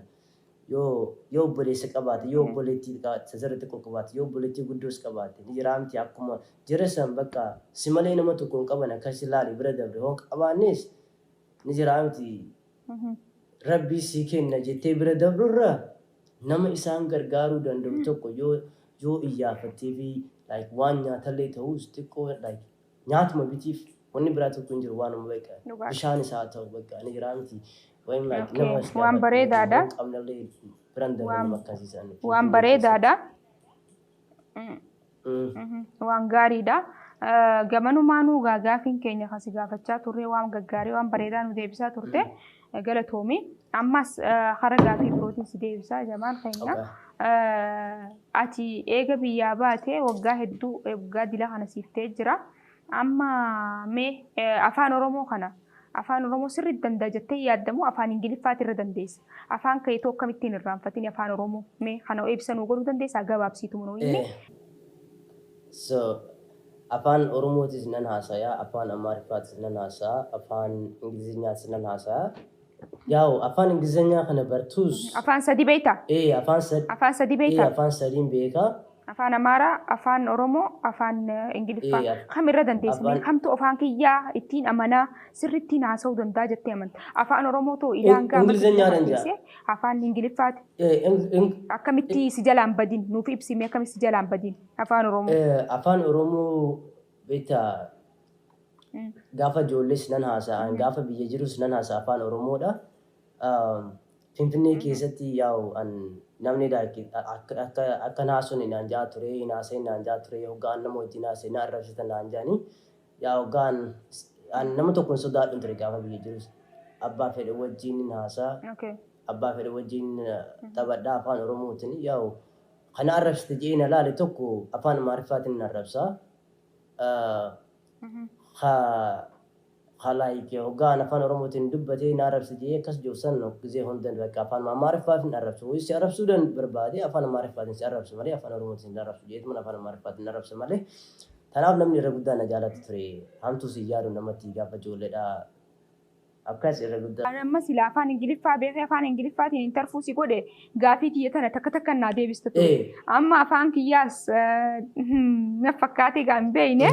yoo obboleessa qabaate yoo obboleettii sasirratti qabaate yoo obboleettii guddoos qabaate ni jiraamti akkuma jira san bakka si malee nama tokko hin qaban akkas ilaali bira dabre hoo qabaannes ni jiraamti rabbii sii kenna jettee bira dabrurra nama isaan gargaaruu danda'u tokko yoo iyyaafattee fi waan nyaatallee ta'us xiqqoo nyaatuma bitiif wanni biraa tokko hin jiru waanuma beekaa bishaan isaa ta'u bakka ni jira miti waan bareedaadha waan bareedaadha waan gaariidha gamanumaanuu gaafiin keenya kasi gaafachaa turre waan gaggaarii waan bareedaa nu deebisaa turte galatoomi ammas hara gaafii birootiin si deebisaa jamaan keenya. Ati eega biyyaa baatee waggaa hedduu waggaa dila kana siiftee jira. Amma mee afaan Oromoo kana afaan oromoo sirriitti danda'a jettee yaaddamu afaan ingiliffaati irra dandeessa. Afaan kee tokko kamittiin irraanfatiin afaan oromoo mee kana ibsanuu godhuu dandeessaa gabaabsiitu munuu inni. So afaan oromootis nan haasaya, afaan amaariffaatis nan haasaya, afaan ingilizinyaatis nan haasaya. Yaa'u afaan ingilizanyaa kana bartuus. Afaan sadi beektaa? Afaan sadi beektaa? Afaan sadiin beekaa. Afaan Amaaraa, afaan Oromoo, afaan Ingiliffaa. Kam irra dandeessi? Kamtu afaan kiyyaa ittiin amanaa sirriittiin haasa'uu danda'a jettee amanta. Afaan Oromoo ta'u ilaan gaafa afaan Ingiliffaati. Akkamitti si jalaan badin? Nuuf ibsime akkamitti si jalaan badin? Afaan Oromoo. Afaan Oromoo beektaa gaafa ijoollees nan haasa'an, gaafa biyya jirus nan haasa'a afaan Oromoodha. Finfinnee keessatti yaa'u namni akka naasuun naan jaa ture, naasee naan jaa ture, hoggaan nama wajjin naasee na arrabsitan naan jaanii. Yaa hoggaan nama tokkoon sodaadhuun ture gaafa biyya jirus. Abbaa fedhe wajjin haasaa, abbaa fedhe wajjin taphadhaa afaan Oromootiin yaa'u. Kana arrabsite jedhee na laale tokko afaan Amaariffaatiin na arrabsaa. Halaayikee hoggaan afaan Oromootiin dubbatee na arrabsite jedhee akkas joorsan gisee hundan bakka afaan Amaariffaatiin arrabsu. Si arrabsuu barbaade afaan Amaariffaatiin si arrabsu malee afaan Oromootiin si arrabsu jedheetuma afaan Amaariffaatiin arrabsa malee. Kanaaf namni irra guddaa na jaalatu ture. Hamtuu si yaadu namatti gaafa ijoolleedhaa. Akkas irra guddaa. Amma sila afaan Ingiliffaa beekee afaan Ingiliffaatiin interfuu si godhe gaafii kiyya tana takka naa deebista ture. Amma afaan kiyyaas na fakkaatee gaan beeyne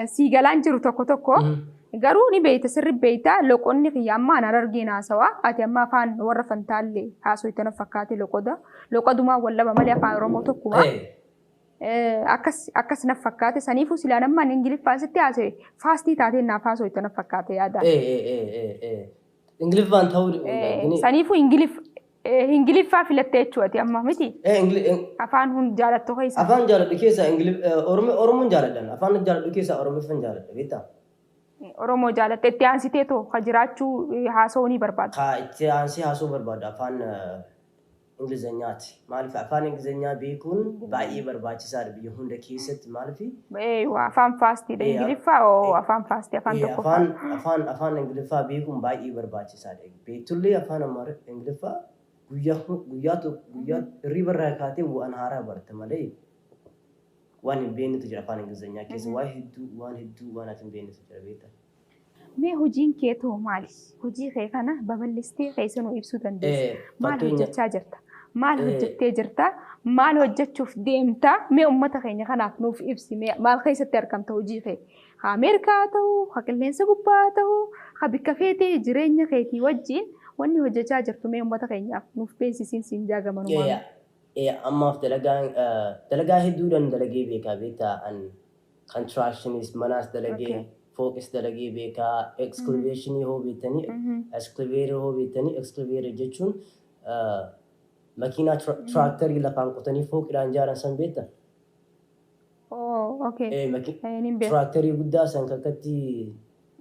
si galaan jiru tokko. Garuu ni beeyta sirri beeyta loqonni kiyya amma ana argeen haasawaa ati amma afaan warra fantaallee haasoo itti na fakkaate loqodumaa wallaba malee afaan Oromoo tokkuma. Akkas na fakkaate saniifuu silaa namni Ingiliffaa sitti haasa'e faastii taatee naaf haasoo itti na fakkaate yaadaan. Ingiliffaan ta'uu saniifuu Ingiliffaa filattee jechuudha amma miti. Afaan hun jaalattu keessa. Afaan jaaladhu keessa Oromoon jaaladhan afaan jaaladhu keessa Oromoffaan jaaladha beektaa. Oromoo jaalatte itti aansitee too ka jiraachuu haasa'uu ni barbaada. Itti aansee haasa'uu barbaada afaan Ingilizanyaati. Maaliif afaan Ingilizanyaa beekuun baay'ee barbaachisaadha biyya hunda keessatti maaliif? Afaan faastiidha Ingiliffaa oo afaan faastii afaan tokko. Afaan Ingiliffaa beekuun baay'ee barbaachisaadha. Beektullee afaan Ingiliffaa guyyaa hirriba irraa kaatee waan haaraa barata malee waan hin beeknetu jira afaan Ingilizanyaa keessa waan hedduu waan ati hin beeknetu jira beektaa. Mee hojiin kee too maali? Hojii kee kana babal'istee keessa nuu ibsuu dandeessa. Maal hojjechaa jirta? Maal hojjettee jirta? Maal hojjechuuf deemta? Mee uummata keenya kanaaf nuuf ibsi. Maal keessatti argamta hojii kee? Ha Ameerikaa haa ta'u, ha qilleensa gubbaa haa ta'u, ha bakka feetee jireenya keetii wajjin wanni hojjechaa jirtu mee uummata keenyaaf nuuf beeksisiin siin jaagamanuu. Ammaaf dalagaa hedduudhaan dalagee beekaa beektaa constructionis manaas dalagee fooqis dalagee beekaa excavationii hoo beektanii excavator hoo beektanii excavator jechuun makiinaa tiraaktarii lafaan qotanii fooqidhaan ijaaran san beektaa. Tiraaktarii guddaa san kakkatti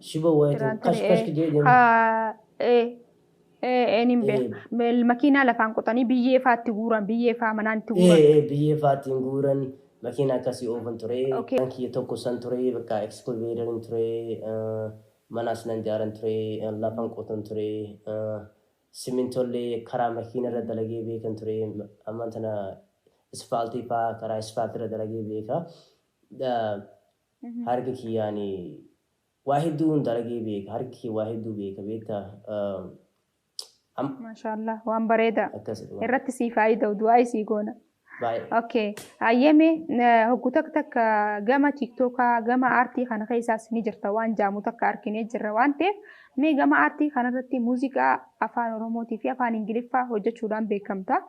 shiba wayitu kashkashki jedhanii. Eenin beeku makiinaa lafaan qotanii biyyee faatti guuran biyyee faa manaan itti guuran. Biyyee faatti guuran makiinaa akkasii oofan ture. Kiyya tokko san ture bakka excavatoriin ture manas nan ijaaran ture lafaan qotan ture simintollee karaa makiinaa irra dalagee beekan ture ammaan tana isfaaltii faa karaa isfaaltii irra dalagee beeka. Harki kiyyaan waa hedduun dalagee beeka harki kiyya waa hedduu beeka beektaa. Mashallah waan bareeda irratti sii faayidaa du'aa isii goona. Okay ayyeme hoggu takka gama tiktokaa gama aartii kana keessaas ni jirta waan jaamu takka arginee jirra waan ta'eef mee gama aartii kanarratti muuziqaa afaan Oromootii fi afaan Ingiliffaa hojjechuudhaan beekamta.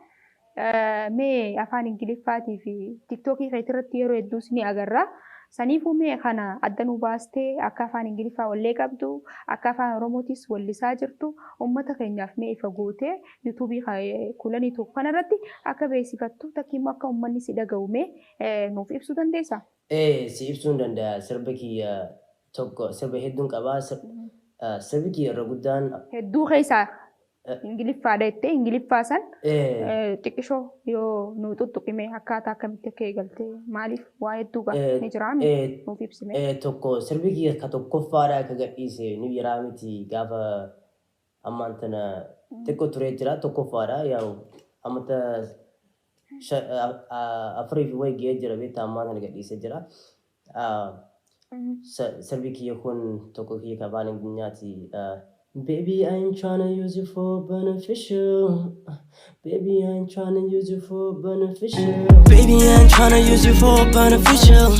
Mee afaan Ingiliffaatii fi tiktokii irratti yeroo hedduus ni agarra. Saniifuu mee kana adda nu baastee akka afaan Ingiliffaa wallee qabdu akka afaan Oromootis wallisaa jirtu uummata keenyaaf mee ifa gootee yuutuubii kulanii tokko kanarratti akka beeksifattu takkiimmoo akka uummanni si dhaga'u mee nuuf ibsuu dandeessaa? Si ibsuu danda'a sirba kiyya tokko sirba hedduun qabaa sirbi kiyya irra guddaan. Hedduu keessaa Ingiliffaadha jettee Ingiliffaa san eh, xiqqishoo yoo nu tuttuqime akkaataa akkamitti akka eegalte maaliif waa hedduu ni jiraami eh, nuuf ibsime. tokko sirbi kiyya ka tokkoffaadha akka gadhiise ni biraa miti gaafa ammaan tana xiqqoo turee jira tokkoffaadha yaa'u ammata afurii fi wayii ga'ee jira beektaa ammaan tana gadhiisee jira. Sirbi kiyya kun tokko kiyya ka afaan Ingiliffaati. Baby, I ain't tryna use you for beneficial. Baby, I ain't tryna use you for beneficial. Baby, I ain't tryna use you for beneficial.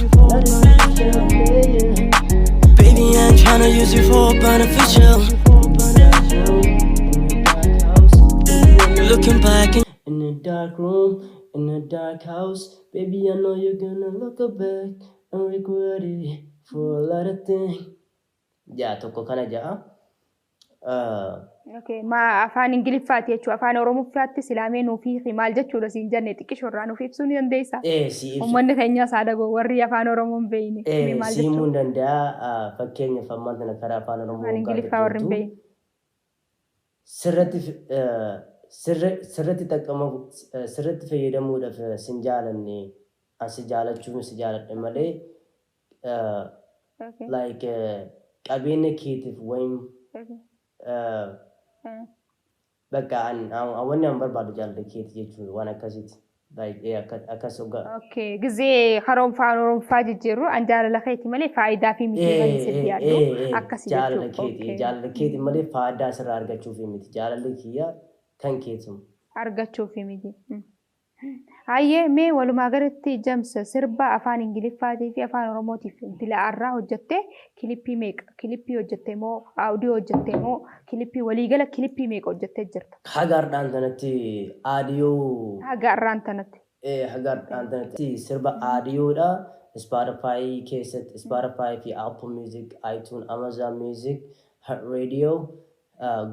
Baby, I ain't tryna use you for beneficial. Looking back in the dark room, in the dark house, baby, I know you're gonna look back and regret it for a lot of things. Yeah, tokko kana ja'a. Okay, ma afaan Ingiliffaati jechuudha. Afaan Oromoffaatti silaamee nuuf hiiki maal jechuudha siin jenne xiqqishoo irraa nuuf ibsuu ni dandeessaa? Si ibsu. Uummanni keenya saadagoo warri afaan Oromoo hin beekne maal Si himuu jechuudha? hin danda'a. Fakkeenyaaf ammaan tana karaa afaan Oromoo Afaan Ingiliffaa warri hin beekne. sirriitti sirriitti fayyadamuudhaaf sin jaalanne asi jaalachuun si jaaladhe malee Okay. like qabeenya keetiif wayim Okay. bakka wanni an barbaadu jaalala keeti jechuudha waan akkasiiti. Like akkas hoggaa. Okay, gizee afaan Oromoffaa jijjiirru an jaalala keeti malee faayidaa fi miti malee sitti yaaddu akkasi Jaalala jechuudha. keeti jaalala keeti malee faayidaa sirraa argachuuf miti jaalalli kiyya kan keetum. Argachuuf miti. Hayyee mee walumaa galatti Jamsa sirba afaan Ingiliffaatii fi afaan Oromootiif dila'aarraa hojjettee kilippii meeqa? Kilippii hojjettee moo audiyoo hojjettee moo kilippii waliigala kilippii meeqa hojjettee jirta? Hagaardhaan tanatti aadiyoo. Hagaarraan tanatti. Hagaardhaan tanatti sirba aadiyoodha. Spotify keessatti Spotify fi Apple Music, iTunes, Amazon Music, Heart Radio,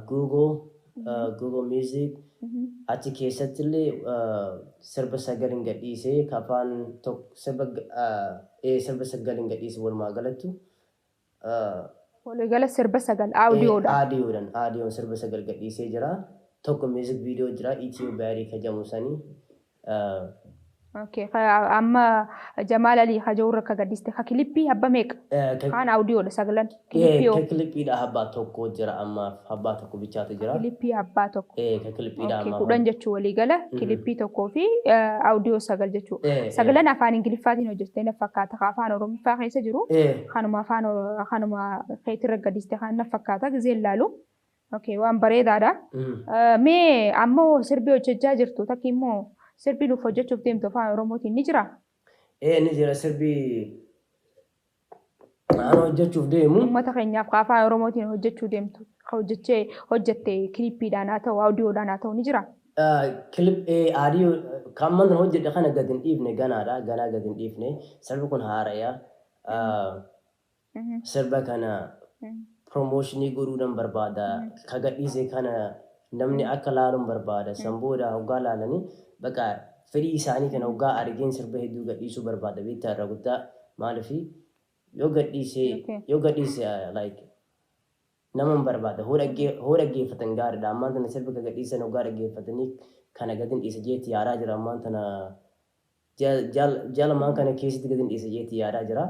Google Music. Achi keessatti illee sirba sagaleen gadhiisee kafaan sirba sagaleen gadhiisee walumaa galattu. Waliigala sirba sagal audioodha. Aadiyoon sirba sagal gadhiisee jira. Tokko music video jira Itiyoo Baarii kajamu sanii. Okay, amma Jamaal Alii Hajoorra ka gadhiiste ka kilippii habba meeqa? Kaan audioodha sagalan. Kilippiidha habbaa tokko jira ammaaf habbaa tokko bichaatu jira. Kilippii habbaa tokko. Ka kilippiidha ammaaf. Kudhan jechuu waliigala kilippii tokkoo fi audiyoo sagal jechuu. Sagalan afaan Ingiliffaatiin hojjettee na fakkaata afaan Oromoffaa keessa jiru. Kanuma keetirra gadhiiste kan na fakkaata gizee ilaalu. Okay, waan bareedaadha. Mee ammoo sirbii hojjechaa jirtu takki immoo sirbii nuuf hojjechuuf deemtu afaan Oromootiin ni jira? Ni jira sirbii aan hojjechuuf deemu. Uummata keenyaaf afaan Oromootiin hojjechuu deemtu hojjettee kilippiidhaan haa ta'u audioodhaan haa ta'u ni jira? Aadiyoo kan mana hojjedhe kana gad hin dhiifne ganaadha. Ganaa gad hin dhiifne. Sirbi kun haara'aa. Sirba kana promotionii godhuudhaan barbaada. Ka gadhiise kana namni akka laaluun barbaada. Sanbooda hoggaa laalanii bakka fedhii isaanii kana hoggaa argeen sirba hedduu gadhiisuu barbaada. Beektaa irraa guddaa maaliif yoo gadhiise like nama hin barbaada. Hoo dhaggeeffatan gaariidha. Ammaan tana sirba ka gadhiisan hoggaa dhaggeeffatanii kana gad hin dhiise jeetti yaadaa jira. Ammaan tana jaalamaan kana keessatti gad hin dhiise jeetti yaadaa jira.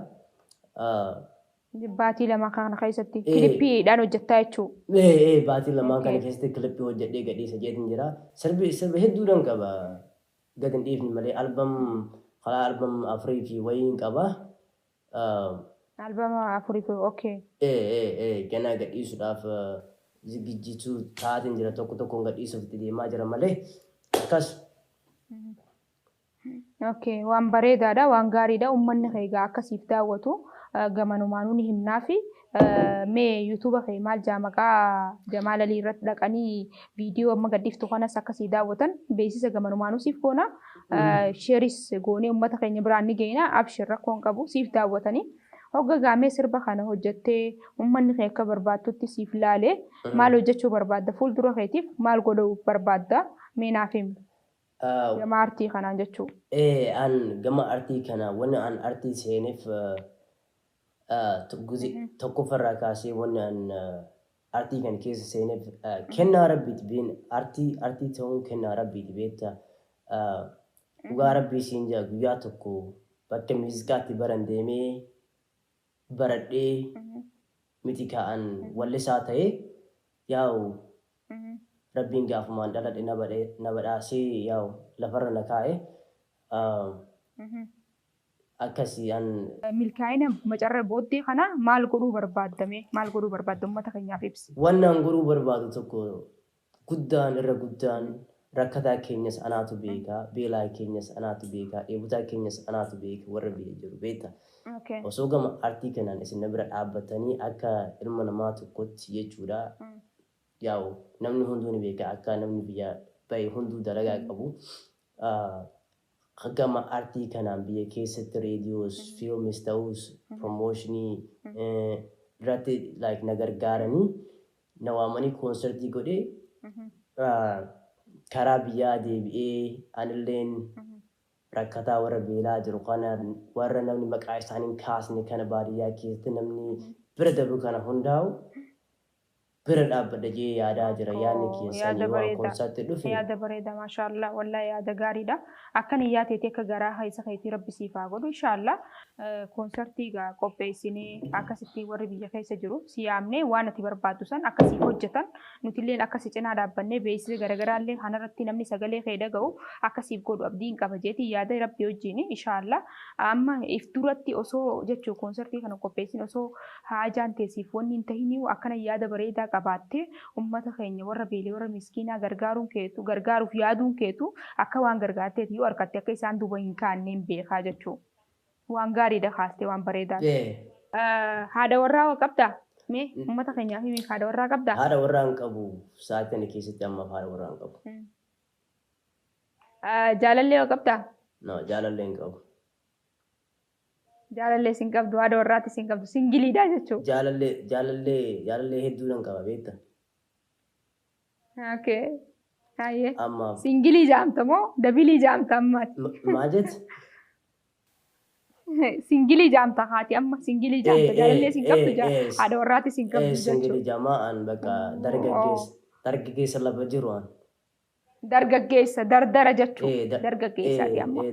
Baatii lama kana keessatti kilippiidhaan hojjettaa jechuudha. Baatii lamaan kana keessatti kilippii hojjedhee gadhiisa jeetiin jira. Sirba hedduudhaan qaba. Gad hin dhiifne malee albam afurii fi wayiin qaba. Albama afurii fi okay. Ganaa gadhiisuudhaaf zigijjiituu taateen jira tokkoon gadhiisuuf itti deemaa jira malee akkas. Okay, waan bareedaadha waan gaariidha uummanni keegaa akkasiif daawwatu. Gamanumaanuu ni himnaa fi mee yuutuuba kee maal jaamaqaa Jamaal Alii irratti dhaqanii viidiyoo amma gadhiiftu kanas akkasii daawwatan beeksisa gamanumaanuu siif goona sheeris goonee uummata keenya biraan ni geena abshir rakkoon qabu siif daawwatanii hogga gaamee sirba kana hojjettee uummanni kee akka barbaaddutti siif laalee maal hojjechuu barbaadda fuuldura keetiif maal godhuu barbaadda mee naaf himi. Gama artii kanaan jechuudha. An gama artii kana wanni an artii seeneef tokkoffarraa kaasee wanni an artii kan keessa seeneef kennaa rabbiiti been artii ta'uun kennaa rabbiiti beektaa dhugaa rabbii siin jaa guyyaa tokko bakka muuziqaatti baran deemee baradhee miti ka'an wallisaa ta'ee yaa'u rabbiin gaafumaan dhaladhe na badhaasee yaa'u lafarra na kaa'e akkasii an milkaa'ina macarra booddee kana maal godhuu barbaaddame maal godhuu barbaadda uummata keenyaaf ibsi. Wannan godhuu barbaadu tokko guddaan irra guddaan rakkataa keenyas anaatu beekaa beelaa keenyas anaatu beekaa dheebotaa keenyas anaatu beeka warra biyya jiru beekta. Osoo gama artii kanaan isin bira dhaabbatanii akka ilma namaa tokkotti jechuudha. Yaa'u namni hunduu ni beeka akka namni biyya bahe hunduu dalagaa qabu. Gama artii kanaan biyya keessatti reediyoos, fiilmis ta'us, promooshinii irratti like na gargaaranii na waamanii koonsertii godhee karaa biyyaa deebi'ee anilleen rakkataa warra beelaa jiru kana warra namni maqaa isaanii kaasne kana baadiyyaa keessatti namni bira darbu kana hundaa'u bira dhaabbadha jee yaadaa jira yaadni keessanii waan koonsertii dhufe. Yaada bareeda maashaallah wallahi yaada gaariidha. Akkan iyyaa teetii akka garaa isa keetii rabbi siif haa godhu inshaallah koonsertii qopheessinee akkasitti warri biyya keessa jiru si yaamnee waan ati barbaaddu san akkasii hojjetan nutilleen akkasi cinaa dhaabbannee beeksisa garaagaraallee kanarratti namni sagalee kee dhaga'u akkasiif godhu abdiin qaba jeetii yaada rabbi wajjin inshaallah amma if duratti osoo jechuu koonsertii kana qopheessin osoo haajaan teessiif wanni hin tahiniu akkana yaada bareedaa qabaattee uummata keenya warra beelee warra miskiinaa gargaaruuf yaaduun keetu akka waan gargaarteeti yoo argatte akka isaan duuba hin kaanneen beekaa jechuudha. Waan gaariidha kaastee waan bareedaa. Haadha warraa qabdaa? Mee uummata keenyaaf himi haadha warraa qabdaa? Haadha warraa hin qabu. Sa'aatii kana keessatti ammaaf haadha warraa hin qabu. Jaalallee qabdaa? No, jaalallee hin qabu. Jaalallee sin qabdu haadha warraatti sin qabdu singiliidha jechuudha. Jaalallee hedduudhaan qaba beekta. Okay. Hayyee. Amma. Singilii jaamta moo dabilii jaamta ammaati? Maal jetti? Singilii jaamta haati amma singilii jaamta jaalallee sin qabdu haadha warraatti sin qabdu jechuudha. Singilii jaamaan bakka dargaggeessa lafa jiru an. Dargaggeessa dardara jechuudha. Dargaggeessaati amma.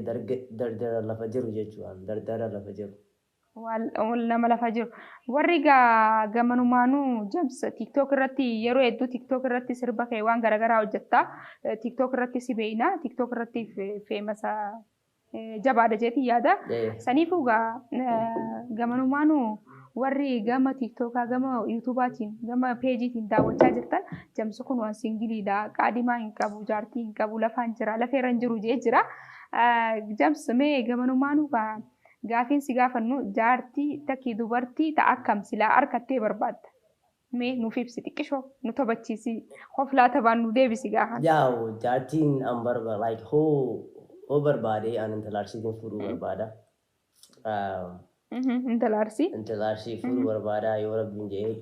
Dardara lafa jiru jechuudha. Dardara lafa jiru. Nama lafa jiru. Warri gamanumaanuu James TikTok irratti yeroo hedduu TikTok irratti sirba kee waan garaagaraa hojjetta. TikTok irratti si beeyna. TikTok irratti feemasa jabaadha jeetii yaada. Saniifuu gamanumaanuu warri gama TikTokaa gama YouTubaatiin gama peejiitiin daawwachaa jirtan James kun waan singiliidha. Qaadimaa hin qabu, jaartii hin qabu, lafaan jira, lafeerra hin jiru jee jira. James mee gamanumaanuu gaafiin si gaafannu jaartii takkii dubartii ta'a akkam silaa harkattee barbaadda? Mee nuuf ibsi xiqqishoo nu taphachiisi hoflaa taphaan nu deebisi gaafan. Yaa'u jaartiin an barbaada like hoo barbaade an intalaarsiitiin fuudhuu barbaada. Intalaarsi fuudhuu barbaada yoo rabbiin jedhee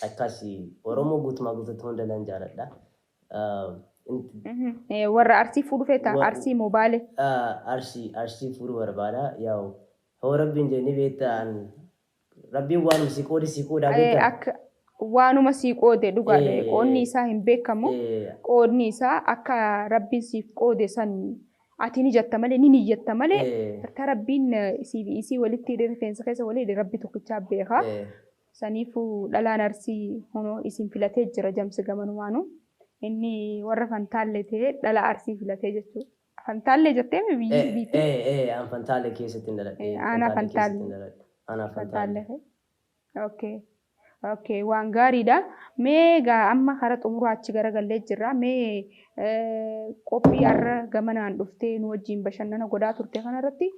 akkasii Oromoo guutumaa guutuutti hunda nan jaaladha. Warra arsii fuudhu feeta arsii moobaale. Arsii fuudhuu barbaada yaa'u hoo rabbiin jedhee beektaan rabbiin waanuma si qoodaa beektaa. Waanuma si qoode dhugaadha qoodni isaa hin beekamu qoodni isaa akka rabbiin siif qoode san ati ni jetta malee ni jetta malee harka rabbiin isii walitti rifeensa keessa walii rabbi tokkichaa beeka. Saniifuu dhalaan arsii hunoo isin filatee jira James gamanumaanuu. Inni warra fantaallee ta'ee dhala arsii filatee jechuudha. Fantaallee jettee mi biittee? An fantaallee keessatti hin dhaladhe. Ana fantaallee. Okay, waan gaariidha. Mee amma karaa xumuraa achi garagallee jirra. Mee qophii har'a gamanaan dhuftee nu wajjin bashannana godhaa turte kanarratti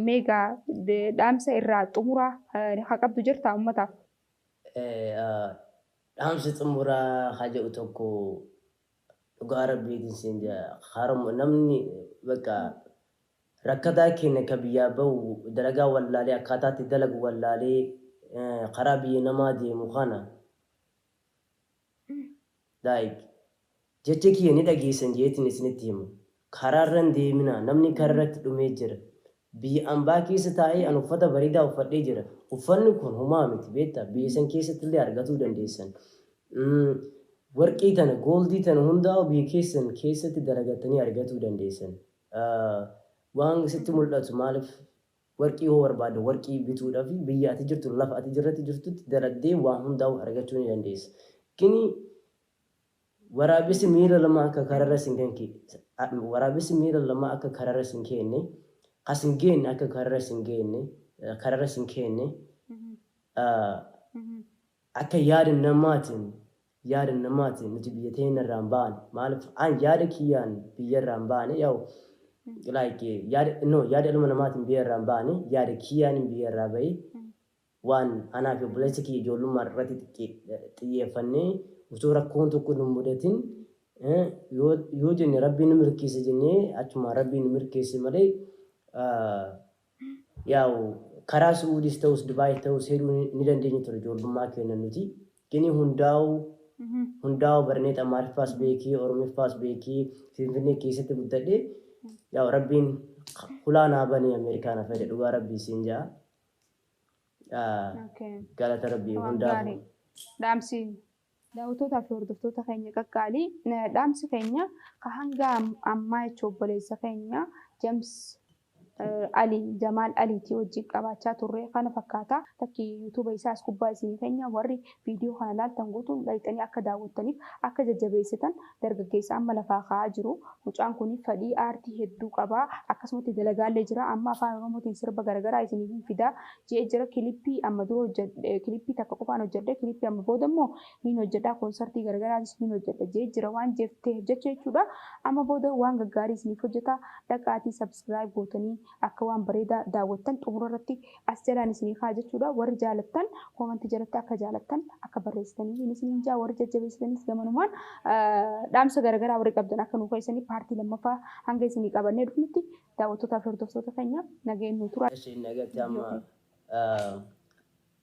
mee dhaamsa irraa xumuraa haa qabdu jirta uummataaf? Dhaamsi xumuraa haa jedhu tokko dhugaa rabbiitiin siin haaramu namni bakka rakkataa keenya ka biyyaa bahu dalagaa wallaalee akkaataatti dalagu wallaalee karaa biyya namaa deemu kana jecha kiyya ni dhageessan jeetiin isinitti himu karaarran deemina namni kararratti dhumee jira biyya ambaa keessa taa'ee an uffata bareedaa uffadhee jira. Uffanni kun homaa miti beektaa biyya san keessatti illee argatuu dandeessan. Warqii tana gooldii tana hundaa'u biyya keessan keessatti dalagatanii argatuu dandeessan. Waan sitti mul'atu maaliif warqii hoo barbaadde warqii bituudhaaf biyya ati jirtu lafa ati jirratti jirtutti daladdee waan hundaa'u argachuu ni dandeessa. Kini waraabessi miira lama akka kararra sin kenne waraabessi miira lama akka kararra sin kenne as hin geenne akka kararra sin kenne akka yaada namaatiin nuti biyya teenya irraa hin baane maaliif an yaada kiyyaan biyya irraa hin baane yaa'u like yaada ilma namaatiin biyya irraa hin baane yaada kiyyaan biyya irraa bahe waan anaa fi obboleessa kiyya ijoollummaa irratti xiyyeeffannee utuu rakkoon tokko nu mudatin yoo jenne rabbiin nu mirkeesse jennee achuma rabbiin nu mirkeesse malee yaa'u karaa Suudiis ta'us Dubaayis ta'us hedduu ni dandeenya ture ijoollummaa keenya nuti. Kini hundaa'u barneeta Amaariffaas beekii Oromiffaas beekii Finfinnee keessatti guddadhe yaa'u rabbiin hulaa naa banee Ameerikaan fedhe dhugaa rabbii siin jaa. Galata rabbii hundaa'u. Dhaamsi daawwattoota fi hordoftoota keenya qaqqaalii dhaamsi keenya ka hanga ammaa jecha obboleessa keenya James Jamaal Aliitii wajjin qabaachaa turre kana fakkaata. Takki yuutuuba isaas gubbaa isinii keenya warri viidiyoo kana ilaaltan guutuun dhaqxanii akka daawwattaniif akka jajjabeessitan dargaggeessa amma lafaa ka'aa jiru. Mucaan kun fedhii aartii hedduu qaba. Akkasumas dalagaallee jira. Amma afaan Oromootiin sirba garaagaraa isinii fidaa jee jira. Kilippii amma dura kilippii takka qofaan hojjedhe. Kilippii amma booda immoo niin hojjedha. Koonsartii garaagaraas niin hojjedha jee jira waan jeeftee hojjechuu jechuudha. Amma booda waan gaggaarii isiniif hojjeta. Dhaqaatii sabskiraayib gootanii akka waan bareedaa daawwattan xumura irratti as jalaan isinii kaa jechuudha. Warri jaalattan koomantii jalatti akka jaalattan akka barreessitanii isin jaa warri jajjabeessitanis gamanumaan dhaamsa garaagaraa warri qabdan akka nuuf fayyisanii paartii lammaffaa hanga isinii qabannee dhufnutti daawwattootaa fi hordoftoota keenya nageen nu tura. Nagatti amma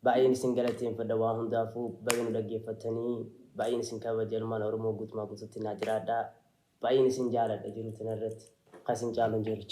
baay'een isin galateeffadha waan hundaafuu baay'ee nu dhaggeeffatanii baay'een isin kabaja ilmaan Oromoo guutumaa guutuutti naa jiraadha. Baay'een isin jaaladha jiru tanarratti kan isin caalu hin jiru.